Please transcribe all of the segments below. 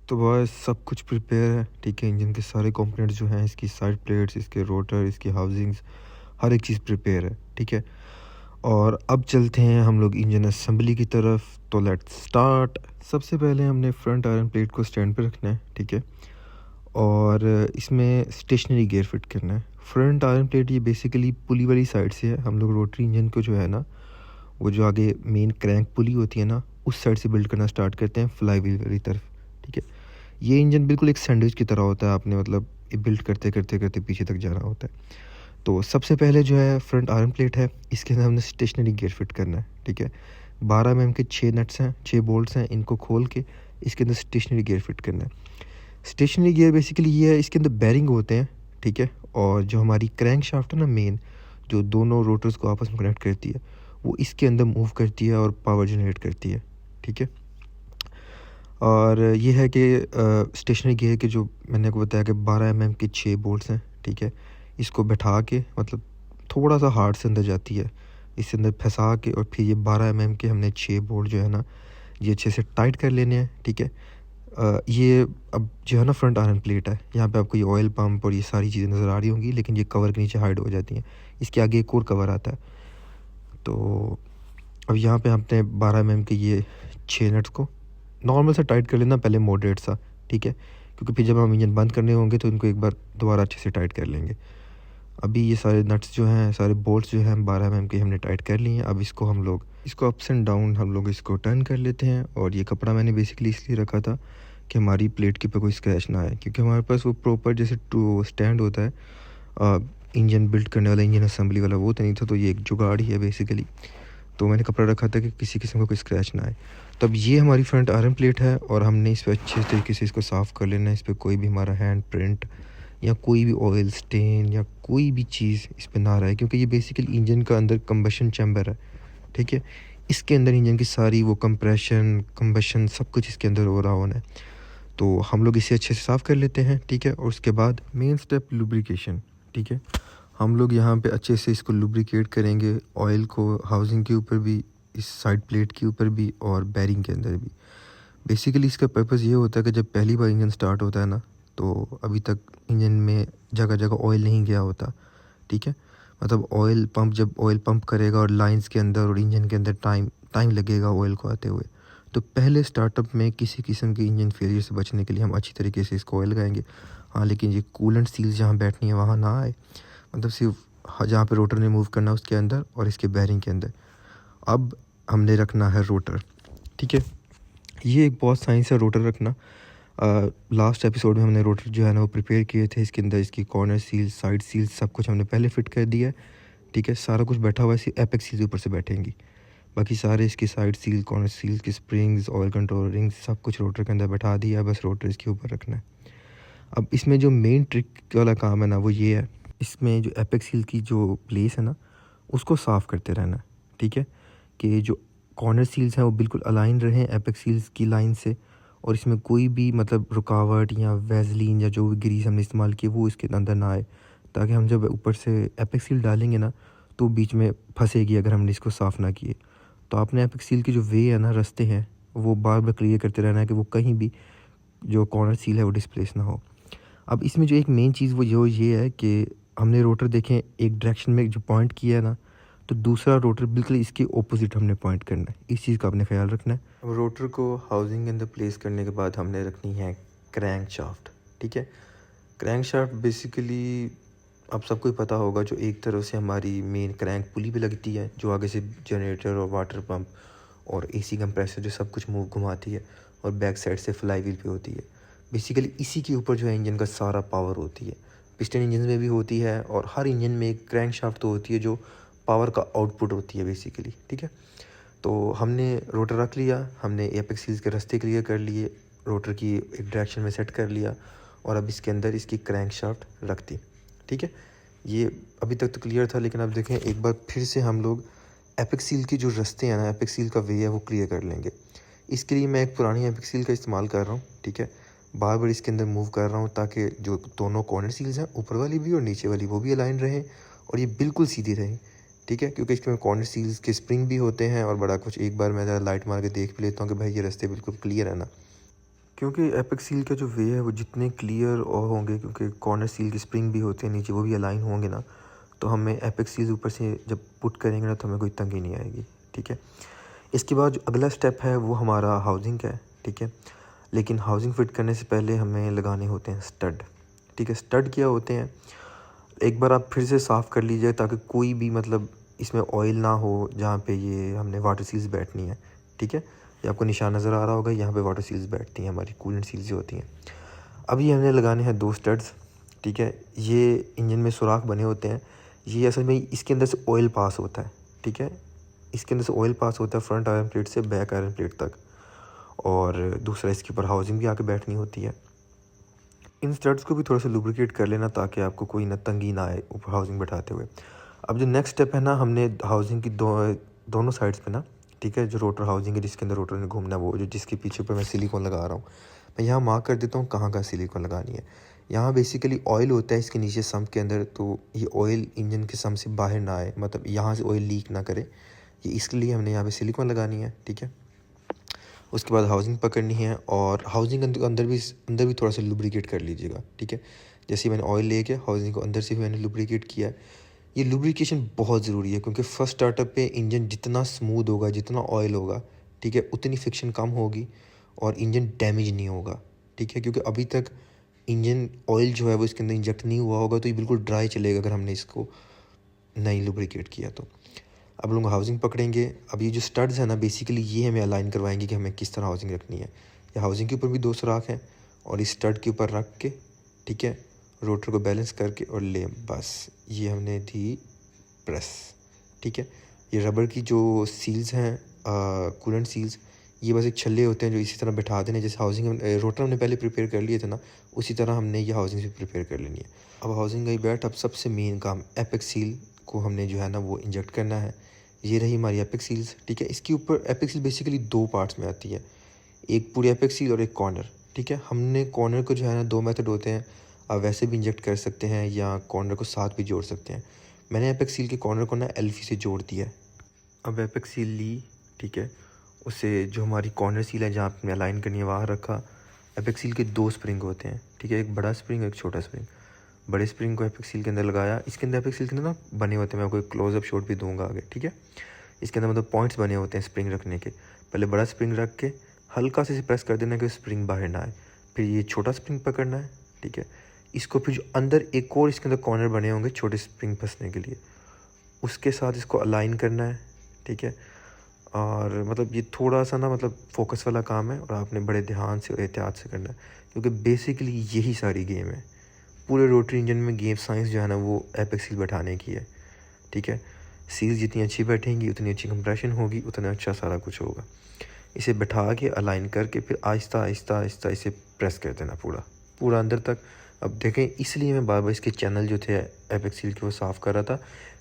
तो बॉयज़ सब कुछ प्रिपेयर है, ठीक है? इंजन के सारे कंपोनेंट्स जो हैं, इसकी साइड प्लेट्स, इसके रोटर, इसकी हाउसिंग्स, हर एक चीज़ प्रिपेयर है, ठीक है? और अब चलते हैं हम लोग इंजन असेंबली की तरफ। तो लेट्स स्टार्ट। सबसे पहले हमने फ्रंट आयरन प्लेट को स्टैंड पे रखना है, ठीक है? और इसमें स्टेशनरी गियर फिट करना है। फ्रंट आयरन प्लेट ये बेसिकली पुली वाली साइड से है। हम लोग रोटरी इंजन को जो है ना, वो जो आगे मेन क्रैंक पुली होती है ना, उस साइड से बिल्ड करना स्टार्ट करते हैं फ्लाई व्हील वाली तरफ, ठीक है? ये इंजन बिल्कुल एक सैंडविच की तरह होता है, आपने मतलब ये बिल्ड करते करते करते पीछे तक जाना होता है। तो सबसे पहले जो है फ्रंट आर्म प्लेट है, इसके अंदर हमने स्टेशनरी गियर फिट करना है, ठीक है? 12 mm के 6 नट्स हैं, 6 बोल्ट्स हैं, इनको खोल के इसके अंदर स्टेशनरी गियर फिट करना है। स्टेशनरी गियर बेसिकली ये है, इसके अंदर बेरिंग होते हैं, ठीक है? और जो हमारी क्रैंक शाफ्ट है ना मेन, जो दोनों रोटर्स को आपस में कनेक्ट करती है, वो इसके अंदर मूव करती है और पावर जनरेट करती है, ठीक है? और ये है कि स्टेशनरी गियर के जो मैंने आपको बताया कि 12 mm के 6 बोल्ट्स हैं, ठीक है? इसको बैठा के मतलब थोड़ा सा हार्ड से अंदर जाती है, इसके अंदर फंसा के और फिर ये 12 mm के हमने 6 बोल्ट जो है ना, ये अच्छे से टाइट कर लेने हैं, ठीक है? ये अब जो है ना फ्रंट आयरन प्लेट है, यहाँ पे आपको ये ऑयल पंप और ये सारी चीज़ें नज़र आ रही होंगी, लेकिन ये कवर के नीचे हाइड हो जाती हैं। इसके आगे एक और कवर आता है। तो अब यहाँ पे हमने 12 mm के ये 6 नट्स को नॉर्मल सा टाइट कर लेना, पहले मॉडरेट सा, ठीक है? क्योंकि फिर जब हम इंजन बंद करने होंगे तो इनको एक बार दोबारा अच्छे से टाइट कर लेंगे। अभी ये सारे नट्स जो हैं, सारे बोल्ट्स जो हैं 12 mm के हमने टाइट कर लिए हैं। अब इसको हम लोग इसको अप्स एंड डाउन हम लोग इसको टर्न कर लेते हैं। और ये कपड़ा मैंने बेसिकली इसलिए रखा था कि हमारी प्लेट के ऊपर कोई स्क्रैच ना आए, क्योंकि हमारे पास वो प्रॉपर जैसे टू स्टैंड होता है इंजन बिल्ड करने वाला, इंजन असेंबली वाला, वो तो नहीं था। तो ये एक जुगाड़ ही है बेसिकली। तो मैंने कपड़ा रखा था कि किसी किस्म का कोई स्क्रैच ना आए। तो अब ये हमारी फ्रंट आयरन प्लेट है और हमने इस पर अच्छे तरीके से इसको साफ़ कर लेना है। इस पर कोई भी हमारा हैंड प्रिंट या कोई भी ऑयल स्टेन या कोई भी चीज़ इस पर ना रहे, क्योंकि ये बेसिकली इंजन का अंदर कंबशन चैम्बर है, ठीक है? इसके अंदर इंजन की सारी वो कंप्रेशन कंबशन सब कुछ इसके अंदर हो रहा होना है। तो हम लोग इसे अच्छे से साफ़ कर लेते हैं, ठीक है? और उसके बाद मेन स्टेप लुब्रिकेशन, ठीक है? हम लोग यहाँ पे अच्छे से इसको लुब्रिकेट करेंगे, ऑयल को हाउसिंग के ऊपर भी, इस साइड प्लेट के ऊपर भी और बेरिंग के अंदर भी। बेसिकली इसका पर्पस ये होता है कि जब पहली बार इंजन स्टार्ट होता है ना, तो अभी तक इंजन में जगह जगह ऑयल नहीं गया होता, ठीक है? मतलब ऑयल पंप जब ऑयल पंप करेगा और लाइंस के अंदर और इंजन के अंदर टाइम टाइम लगेगा ऑयल को आते हुए। तो पहले स्टार्टअप में किसी किस्म के इंजन फेलियर से बचने के लिए हम अच्छी तरीके से इसको ऑयल लगाएंगे। हाँ, लेकिन ये कूलेंट सील्स जहाँ बैठनी है वहाँ ना आए, मतलब सिर्फ जहाँ पे रोटर ने मूव करना है उसके अंदर और इसके बेरिंग के अंदर। अब हमने रखना है रोटर, ठीक है? ये एक बहुत साइंस है रोटर रखना। लास्ट एपिसोड में हमने रोटर जो है ना वो प्रिपेयर किए थे। इसके अंदर इसकी कॉर्नर सील, साइड सील सब कुछ हमने पहले फिट कर दिया है, ठीक है? सारा कुछ बैठा हुआ है, सिर्फ एपेक्स सील ऊपर से बैठेंगी। बाकी सारे इसकी साइड सील, कॉर्नर सील की स्प्रिंग्स, ऑयल कंट्रोल रिंग्स सब कुछ रोटर के अंदर बैठा दिया है, बस रोटर इसके ऊपर रखना है। अब इसमें जो मेन ट्रिक वाला काम है ना वो ये है, इसमें जो एपेक्स सील की जो प्लेस है ना उसको साफ़ करते रहना है, ठीक है? कि जो कॉर्नर सील्स हैं वो बिल्कुल अलाइन रहें एपेक्स सील्स की लाइन से, और इसमें कोई भी मतलब रुकावट या वैसलीन या जो भी ग्रीस हमने इस्तेमाल की वो इसके अंदर ना आए, ताकि हम जब ऊपर से एपेक्स सील डालेंगे ना तो बीच में फंसेगी अगर हमने इसको साफ़ ना किए। तो आपने एपेक्स सील की जो वे है ना, रास्ते हैं, वो बार बार क्लियर करते रहना है कि वो कहीं भी जो कॉर्नर सील है वो डिस्प्लेस ना हो। अब इसमें जो एक मेन चीज़ वो जो ये है कि हमने रोटर देखें एक डायरेक्शन में जो पॉइंट किया है ना, तो दूसरा रोटर बिल्कुल इसके ऑपोजिट हमने पॉइंट करना है। इस चीज़ का आपने ख्याल रखना है। अब रोटर को हाउसिंग के अंदर प्लेस करने के बाद हमने रखनी है क्रैंक शाफ्ट, ठीक है? क्रैंक शाफ्ट बेसिकली आप सबको ही पता होगा, जो एक तरफ से हमारी मेन क्रैंक पुली पे लगती है, जो आगे से जनरेटर और वाटर पंप और एसी कंप्रेसर जो सब कुछ मूव घुमाती है, और बैक साइड से फ्लाई व्हील पे होती है। बेसिकली इसी के ऊपर जो है इंजन का सारा पावर होती है। पिस्टन इंजन में भी होती है और हर इंजन में एक क्रैंक शाफ्ट तो होती है जो पावर का आउटपुट होती है बेसिकली, ठीक है? तो हमने रोटर रख लिया, हमने एपेक्स सील्स के रास्ते क्लियर कर लिए, रोटर की एक डायरेक्शन में सेट कर लिया, और अब इसके अंदर इसकी क्रैंक शाफ्ट रख दी, ठीक है? ये अभी तक तो क्लियर था, लेकिन अब देखें एक बार फिर से हम लोग एपेक्स सील की जो रास्ते हैं ना, एपेक्स सील का वे है वो क्लियर कर लेंगे। इसके लिए मैं एक पुरानी एपेक्स सील का इस्तेमाल कर रहा हूँ, ठीक है? बार बार इसके अंदर मूव कर रहा हूँ ताकि जो दोनों कॉर्नर सील्स हैं, ऊपर वाली भी और नीचे वाली, वो भी अलाइन रहें और ये बिल्कुल सीधी रहें, ठीक है? क्योंकि इसमें कॉर्नर सील्स के स्प्रिंग भी होते हैं और बड़ा कुछ। एक बार मैं ज़रा लाइट मार के देख भी लेता हूँ कि भाई ये रास्ते बिल्कुल क्लियर है ना। क्योंकि एपेक्स सील का जो वे है वो जितने क्लियर और होंगे, क्योंकि कॉर्नर सील के स्प्रिंग भी होते हैं नीचे, वो भी अलाइन होंगे ना, तो हमें एपेक्स सील ऊपर से जब पुट करेंगे ना तो हमें कोई तंगी नहीं आएगी, ठीक है। इसके बाद जो अगला स्टेप है वो हमारा हाउसिंग का है, ठीक है। लेकिन हाउसिंग फिट करने से पहले हमें लगाने होते हैं स्टड, ठीक है। स्टड क्या होते हैं, एक बार आप फिर से साफ़ कर लीजिए ताकि कोई भी मतलब इसमें ऑयल ना हो जहाँ पे ये हमने वाटर सील्स बैठनी है, ठीक है। ये आपको निशान नज़र आ रहा होगा, यहाँ पे वाटर सील्स बैठती हैं, हमारी कूलेंट सील्स जो होती हैं। अब ये हमने लगाने हैं 2 स्टड्स, ठीक है। ये इंजन में सुराख बने होते हैं, ये असल में इसके अंदर से ऑयल पास होता है, ठीक है। इसके अंदर से ऑयल पास होता है फ्रंट आयरन प्लेट से बैक आयरन प्लेट तक, और दूसरा इसके ऊपर हाउसिंग भी आके बैठनी होती है। इन स्टड्स को भी थोड़ा सा लुब्रिकेट कर लेना ताकि आपको कोई ना तंगी ना आए ऊपर हाउसिंग बैठाते हुए। अब जो नेक्स्ट स्टेप है ना, हमने हाउसिंग की दोनों साइड्स पे ना, ठीक है, जो रोटर हाउसिंग है जिसके अंदर रोटर ने घूमना, वो जो जिसके पीछे पे मैं सिलिकॉन लगा रहा हूँ, मैं यहाँ मार्क कर देता हूँ कहाँ कहाँ सिलिकॉन लगानी है। यहाँ बेसिकली ऑयल होता है इसके नीचे सम्प के अंदर, तो ये ऑयल इंजन के सम्प से बाहर ना आए, मतलब यहाँ से ऑयल लीक ना करे, ये इसके लिए हमने यहाँ पे सिलिकॉन लगानी है, ठीक है। उसके बाद हाउसिंग पकड़नी है, और हाउसिंग अंदर भी थोड़ा सा लुब्रिकेट कर लीजिएगा, ठीक है। जैसे मैंने ऑयल लेके हाउसिंग को अंदर से भी मैंने लुब्रिकेट किया है। ये लुब्रिकेशन बहुत ज़रूरी है क्योंकि फर्स्ट स्टार्टअप पे इंजन जितना स्मूथ होगा, जितना ऑयल होगा, ठीक है, उतनी फ्रिक्शन कम होगी और इंजन डैमेज नहीं होगा, ठीक है। क्योंकि अभी तक इंजन ऑयल जो है वो इसके अंदर इंजेक्ट नहीं हुआ होगा, तो ये बिल्कुल ड्राई चलेगा अगर हमने इसको नहीं लुब्रिकेट किया तो। अब लोग हाउसिंग पकड़ेंगे। अब ये जो स्टड्स है ना, बेसिकली ये हमें अलाइन करवाएंगे कि हमें किस तरह हाउसिंग रखनी है। या हाउसिंग के ऊपर भी 2 सुराख हैं, और इस स्टड के ऊपर रख के, ठीक है, रोटर को बैलेंस करके और ले, बस ये हमने दी प्रेस, ठीक है। ये रबर की जो सील्स हैं, कूलेंट सील्स, ये बस एक छल्ले होते हैं जो इसी तरह बैठा देने, जैसे हाउसिंग रोटर हमने पहले प्रिपेयर कर लिए थे ना, उसी तरह हमने ये हाउसिंग भी प्रिपेयर कर लेनी है। अब हाउसिंग गई बैठ। अब सबसे मेन काम, एपेक्स सील को हमने जो है ना वो इंजेक्ट करना है। ये रही हमारी एपेक्स सील्स, ठीक है। इसके ऊपर एपेक्स सील बेसिकली 2 पार्ट्स में आती है, एक पूरी एपेक्स सील और एक कॉर्नर, ठीक है। हमने कॉर्नर को जो है ना 2 मेथड होते हैं, आप वैसे भी इंजेक्ट कर सकते हैं या कॉर्नर को साथ भी जोड़ सकते हैं। मैंने एपेक्स सील के कॉर्नर को ना एल्फी से जोड़ दिया है। अब एपेक्स सील ली, ठीक है, उसे जो हमारी कॉर्नर सील है जहाँ आपने अलाइन करनी है वहाँ रखा। एपेक्स सील के 2 स्प्रिंग होते हैं, ठीक है, एक बड़ा स्प्रिंग और एक छोटा स्प्रिंग। बड़े स्प्रिंग को एपेक्स सील के अंदर लगाया। इसके अंदर एपेक्स सील के अंदर ना बने होते हैं, मैं आपको एक क्लोजअप शॉट भी दूंगा आगे, ठीक है। इसके अंदर मतलब पॉइंट्स बने होते हैं स्प्रिंग रखने के। पहले बड़ा स्प्रिंग रख के हल्का से प्रेस कर देना कि स्प्रिंग बाहर ना आए। फिर ये छोटा स्प्रिंग पकड़ना है, ठीक है। इसको फिर जो अंदर एक और इसके अंदर कॉर्नर बने होंगे छोटे स्प्रिंग फंसने के लिए, उसके साथ इसको अलाइन करना है, ठीक है। और मतलब ये थोड़ा सा ना मतलब फोकस वाला काम है, और आपने बड़े ध्यान से और एहतियात से करना है, क्योंकि बेसिकली यही सारी गेम है। पूरे रोटरी इंजन में गेम साइंस जो है ना वो एपेक्स सील बैठाने की है, ठीक है। सील्स जितनी अच्छी बैठेंगी उतनी अच्छी कंप्रेशन होगी, उतना अच्छा सारा कुछ होगा। इसे बैठा के अलाइन करके फिर आहिस्ता आहिस्ता आहिस्ता इसे प्रेस कर देना पूरा पूरा अंदर तक। अब देखें, इसलिए मैं बार बार इसके चैनल जो थे एपेक्स सील के वो साफ़ कर रहा था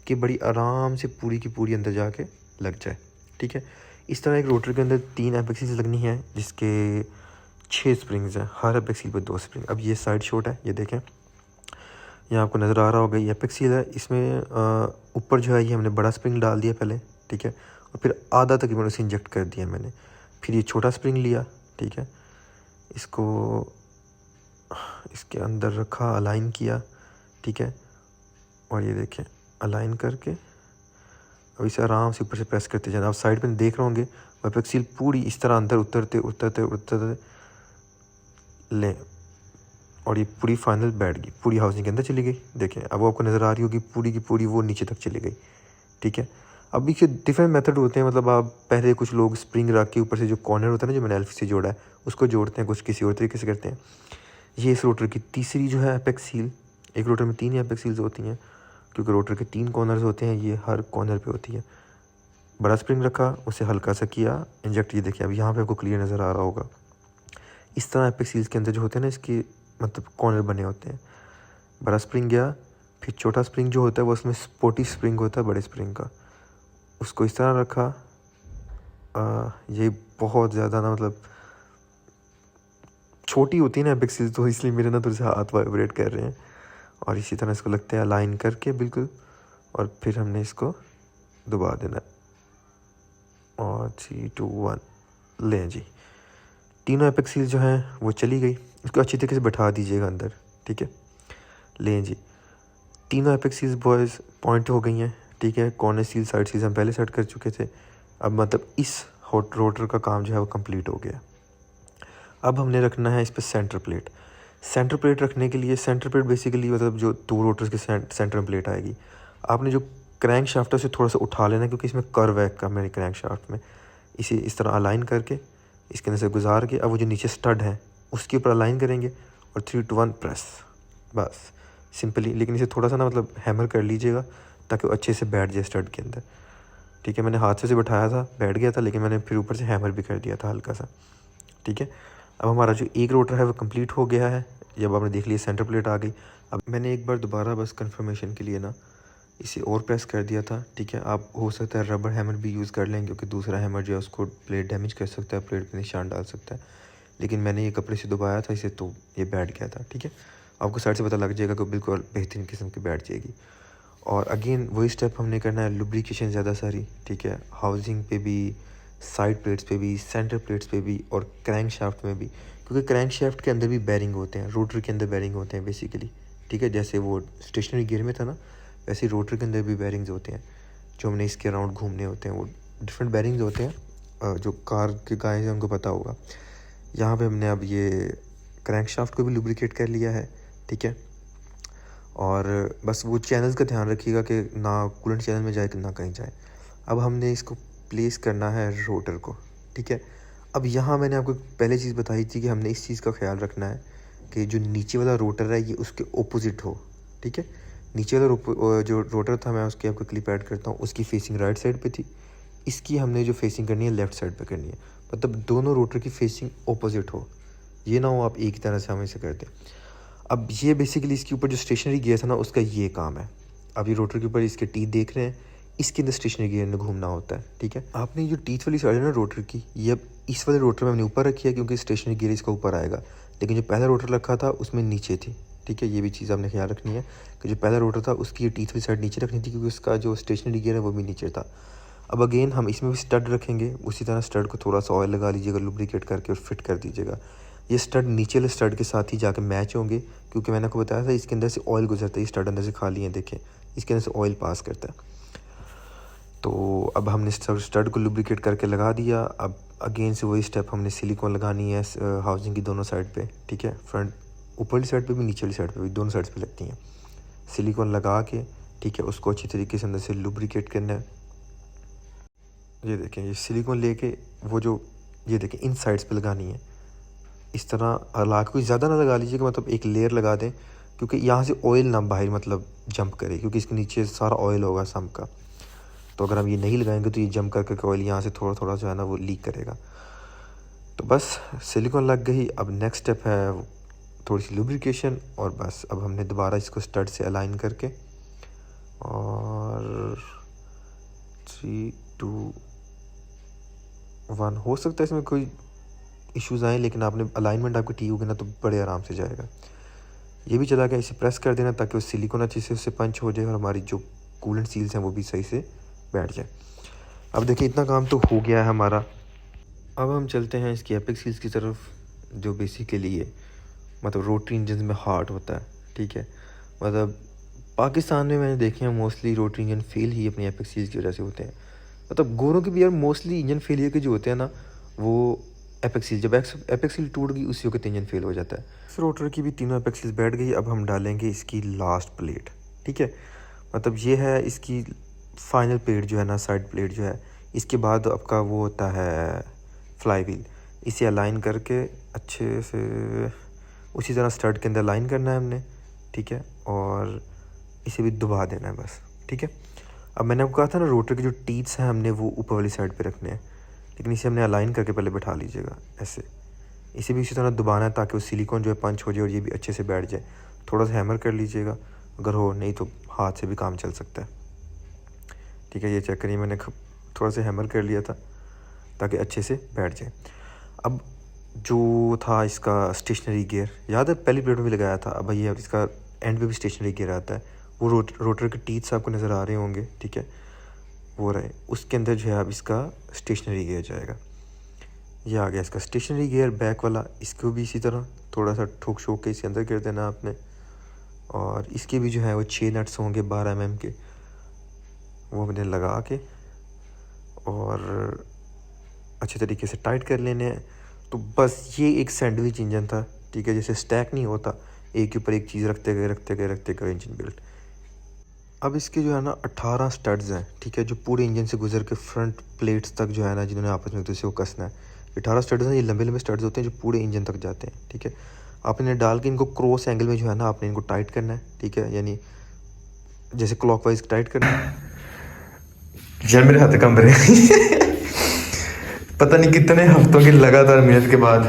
कि बड़ी आराम से पूरी की पूरी अंदर जाके लग जाए, ठीक है। इस तरह एक रोटर के अंदर 3 एपेक्स सील्स लगनी है जिसके 6 स्प्रिंग्स हैं, हर एपेक्स सील पर 2 स्प्रिंग। अब ये साइड शॉट है, ये देखें, यहाँ आपको नज़र आ रहा होगा ये एपेक्स सील है। इसमें ऊपर जो है ये हमने बड़ा स्प्रिंग डाल दिया पहले, ठीक है, और फिर आधा तकरीबन उसे इंजेक्ट कर दिया मैंने। फिर ये छोटा स्प्रिंग लिया, ठीक है, इसको इसके अंदर रखा, अलाइन किया, ठीक है, और ये देखें अलाइन करके अब इसे आराम से ऊपर से प्रेस करते जाना। आप साइड पे देख रहे होंगे एपेक्स सील पूरी इस तरह अंदर उतरते उतरते उतरते लें, और ये पूरी फाइनल बैठ गई, पूरी हाउसिंग के अंदर चली गई। देखें अब वो आपको नज़र आ रही होगी पूरी की पूरी वो नीचे तक चली गई, ठीक है। अब इसके डिफरेंट मेथड होते हैं, मतलब आप पहले कुछ लोग स्प्रिंग रख के ऊपर से जो कॉर्नर होता है ना जो मैंने एल्फी से जोड़ा है उसको जोड़ते हैं, कुछ किसी और तरीके से करते हैं। ये इस रोटर की तीसरी जो है एपेक्स सील। एक रोटर में 3 एपेक्स सील्स होती हैं क्योंकि रोटर के 3 कॉर्नर्स होते हैं, ये हर कॉर्नर पे होती है। बड़ा स्प्रिंग रखा, उसे हल्का सा किया इंजेक्ट, ये देखिए अब यहाँ पे आपको क्लियर नज़र आ रहा होगा। इस तरह एपेक्स सील्स के अंदर जो होते हैं ना इसके मतलब कॉर्नर बने होते हैं। बड़ा स्प्रिंग गया, फिर छोटा स्प्रिंग जो होता है वो उसमें स्पोर्टी स्प्रिंग होता है बड़े स्प्रिंग का, उसको इस तरह रखा। ये बहुत ज़्यादा ना मतलब छोटी होती है ना एपेक्स सील, तो इसलिए मेरे ना थोड़े से हाथ वाइब्रेट कर रहे हैं। और इसी तरह इसको लगते हैं अलाइन करके बिल्कुल, और फिर हमने इसको दबा देना, और 3 2 1 लें जी, तीनों एपेक्स सील जो हैं वो चली गई। इसको अच्छी तरीके से बैठा दीजिएगा अंदर, ठीक है। लें जी, तीनों एपेक्स सील्स बॉयज़ पॉइंट हो गई हैं, ठीक है। कॉर्नर सील, साइड सील्स हम पहले सेट कर चुके थे। अब मतलब इस हॉट रोटर का काम जो है वो कंप्लीट हो गया। अब हमने रखना है इस पर सेंटर प्लेट। सेंटर प्लेट रखने के लिए, सेंटर प्लेट बेसिकली मतलब जो 2 रोटर्स के सेंटर में प्लेट आएगी। आपने जो क्रैंक शाफ्ट है उसे थोड़ा सा उठा लेना, क्योंकि इसमें कर्व है का मेरे क्रैंक शाफ्ट में। इसे इस तरह अलाइन करके इसके अंदर से गुजार के अब वो जो नीचे स्टड है उसके ऊपर अलाइन करेंगे और 3 to 1 प्रेस, बस सिंपली। लेकिन इसे थोड़ा सा ना मतलब हैमर कर लीजिएगा ताकि वो अच्छे से बैठ जाए स्टड के अंदर, ठीक है। मैंने हाथ से उसे बैठाया था, बैठ गया था, लेकिन मैंने फिर ऊपर से हैमर भी कर दिया था हल्का सा, ठीक है। अब हमारा जो एक रोटर है वो कंप्लीट हो गया है। जब आपने देख लिया सेंटर प्लेट आ गई। अब मैंने एक बार दोबारा बस कंफर्मेशन के लिए ना इसे और प्रेस कर दिया था, ठीक है। आप हो सकता है रबर हैमर भी यूज़ कर लें, क्योंकि दूसरा हैमर जो है उसको प्लेट डैमेज कर सकता है, प्लेट पे निशान डाल सकता है। लेकिन मैंने ये कपड़े से दबाया था इसे, तो ये बैठ गया था, ठीक है। आपको साइड से पता लग जाएगा कि बिल्कुल बेहतरीन किस्म की बैठ जाएगी। और अगेन वही स्टेप हमने करना है, लुब्रिकेशन ज़्यादा सारी, ठीक है। हाउसिंग पे भी, साइड प्लेट्स पे भी, सेंटर प्लेट्स पे भी और क्रैंक शाफ्ट में भी, क्योंकि क्रैंक शाफ्ट के अंदर भी बैरिंग होते हैं, रोटर के अंदर बैरिंग होते हैं बेसिकली, ठीक है। जैसे वो स्टेशनरी गियर में था ना, वैसे रोटर के अंदर भी बैरिंग्स होते हैं जो हमने इसके अराउंड घूमने होते हैं। वो डिफरेंट बैरिंग्स होते हैं, जो कार के गाय हैं उनको पता होगा। यहाँ पे हमने अब ये क्रैंक शाफ्ट को भी लुब्रिकेट कर लिया है, ठीक है। और बस वो चैनल्स का ध्यान रखिएगा कि ना कूलेंट चैनल में जाए ना कहीं जाए। अब हमने इसको प्लेस करना है रोटर को, ठीक है। अब यहाँ मैंने आपको पहले चीज़ बताई थी कि हमने इस चीज़ का ख्याल रखना है कि जो नीचे वाला रोटर है ये उसके ओपोजिट हो, ठीक है। नीचे वाला जो रोटर था, मैं उसकी आपको क्लिप ऐड करता हूँ, उसकी फेसिंग राइट साइड पे थी। इसकी हमने जो फेसिंग करनी है लेफ़्ट साइड पे करनी है, मतलब दोनों रोटर की फेसिंग ओपोजिट हो। ये ना हो आप एक ही तरह से हमें से कर दें। अब ये बेसिकली इसके ऊपर जो स्टेशनरी गियर था ना उसका ये काम है। अब ये रोटर के ऊपर इसके टीथ देख रहे हैं, इसके अंदर स्टेशनरी गियर में घूमना होता है, ठीक है। आपने जो टीथ वाली साइड है ना रोटर की, ये अब इस वाले रोटर में हमने ऊपर रखी है, क्योंकि स्टेशनरी गियर इसका ऊपर आएगा। लेकिन जो पहला रोटर रखा था उसमें नीचे थी, ठीक है। ये भी चीज़ आपने ख्याल रखनी है कि जो पहला रोटर था उसकी ये टीथ वाली साइड नीचे रखनी थी, क्योंकि उसका जो स्टेशनरी गियर है वो भी नीचे था। अब अगेन हम इसमें भी स्टड रखेंगे, उसी तरह स्टड को थोड़ा सा ऑयल लगा लीजिएगा, लुब्रिकेट करके और फिट कर दीजिएगा। ये स्टड नीचे वाले स्टड के साथ ही जाके मैच होंगे, क्योंकि मैंने आपको बताया था इसके अंदर से ऑयल गुजरता है। ये स्टड अंदर से खाली है, देखें इसके अंदर से ऑयल पास करता है। तो अब हमने स्टड को लुब्रिकेट करके लगा दिया। अब अगेन से वही स्टेप हमने सिलिकॉन लगानी है हाउसिंग की दोनों साइड पे, ठीक है। फ्रंट ऊपर वाली साइड पे भी, नीचे वाली साइड पे भी, दोनों साइड पे लगती हैं। सिलिकॉन लगा के, ठीक है, उसको अच्छी तरीके से अंदर से लुब्रिकेट करना है। ये देखें, ये सिलिकॉन लेके वो जो ये देखें इन साइड्स पे लगानी है। इस तरह लगा के, कोई ज़्यादा ना लगा लीजिएगा, मतलब एक लेयर लगा दें, क्योंकि यहाँ से ऑयल ना बाहर मतलब जंप करे, क्योंकि इसके नीचे सारा ऑयल होगा सम का। तो अगर हम ये नहीं लगाएंगे तो ये जंप करके ऑयल यहाँ से थोड़ा थोड़ा जो है ना वो लीक करेगा। तो बस सिलिकॉन लग गई। अब नेक्स्ट स्टेप है थोड़ी सी लुब्रिकेशन, और बस अब हमने दोबारा इसको स्टड से अलाइन करके, और 3 2 1 हो सकता है इसमें कोई इश्यूज़ आए, लेकिन आपने अलाइनमेंट आपकी ठीक होगी ना तो बड़े आराम से जाएगा। ये भी चला गया, इसे प्रेस कर देना ताकि वो सिलिकॉन अच्छे से उससे पंच हो जाए और हमारी जो कूलेंट सील्स हैं वो भी सही से बैठ जाए। अब देखिए इतना काम तो हो गया है हमारा। अब हम चलते हैं इसकी एपेक्स सील्स की तरफ, जो बेसिकली है मतलब रोटरी इंजन में हार्ट होता है, ठीक है। मतलब पाकिस्तान में मैंने देखे हैं मोस्टली रोटरी इंजन फेल ही अपनी एपेक्स सील्स की वजह से होते हैं। मतलब गोरों के भी यार मोस्टली इंजन फेलियर के जो होते हैं ना, वो एपेक्स सील, जब एपेक्स सील टूट गई उसी वक्त इंजन फेल हो जाता है। इस रोटर की भी तीनों एपेक्स सील्स बैठ गई। अब हम डालेंगे इसकी लास्ट प्लेट, ठीक है। मतलब ये है इसकी फाइनल प्लेट जो है ना, साइड प्लेट जो है। इसके बाद आपका वो होता है फ्लाई व्हील। इसे अलाइन करके अच्छे से उसी तरह स्टड के अंदर अलाइन करना है हमने, ठीक है। और इसे भी दबा देना है बस, ठीक है। अब मैंने आपको कहा था ना रोटर के जो टीथ्स हैं हमने वो ऊपर वाली साइड पे रखने हैं, लेकिन इसे हमने अलाइन करके पहले बैठा लीजिएगा ऐसे। इसे भी इसी तरह दबाना है ताकि वो सिलिकॉन जो है पंच हो जाए और ये भी अच्छे से बैठ जाए। थोड़ा सा हैमर कर लीजिएगा अगर हो, नहीं तो हाथ से भी काम चल सकता है, ठीक है। ये चेक करिए, मैंने थोड़ा सा हैमर कर लिया था ताकि अच्छे से बैठ जाए। अब जो था इसका स्टेशनरी गियर, याद है पहली प्लेट में भी लगाया था। अब ये इसका एंड पे भी स्टेशनरी गियर आता है, वो रोटर के टीथ्स आपको नज़र आ रहे होंगे, ठीक है, वो रहे। उसके अंदर जो है अब इसका स्टेशनरी गियर जाएगा। ये आ गया इसका स्टेशनरी गियर बैक वाला, इसको भी इसी तरह थोड़ा सा ठोक शोक के इसके अंदर गिर देना आपने। और इसके भी जो है वो 6 नट्स होंगे 12 mm के, वो मैंने लगा के और अच्छे तरीके से टाइट कर लेने हैं। तो बस ये एक सैंडविच इंजन था, ठीक है, जैसे स्टैक नहीं होता, एक के ऊपर एक चीज़ रखते गए इंजन बिल्ड। अब इसके जो है ना 18 स्टड्स हैं, ठीक है, जो पूरे इंजन से गुजर के फ्रंट प्लेट्स तक जो है ना, जिन्होंने आपस में एक दूसरे को कसना है। 18 स्टड्स हैं, ये लंबे लंबे स्टड्स होते हैं जो पूरे इंजन तक जाते हैं, ठीक है। आपने डाल के इनको क्रॉस एंगल में जो है ना आपने इनको टाइट करना है, ठीक है, यानी जैसे क्लॉकवाइज टाइट करना है। यार मेरे हाथ कंब रहे पता नहीं कितने हफ्तों की लगातार मेहनत के बाद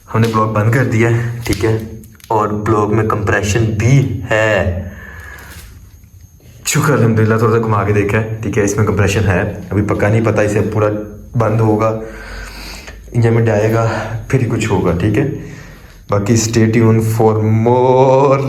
हमने ब्लॉग बंद कर दिया है, ठीक है। और ब्लॉग में कंप्रेशन भी है, शुक्र अल्हम्दुलिल्लाह, थोड़ा सा घुमा के देखा है, ठीक है, इसमें कंप्रेशन है। अभी पक्का नहीं पता, इसे पूरा बंद होगा, इंजन में जाएगा, फिर ही कुछ होगा, ठीक है। बाकी स्टे ट्यून फॉर मोर।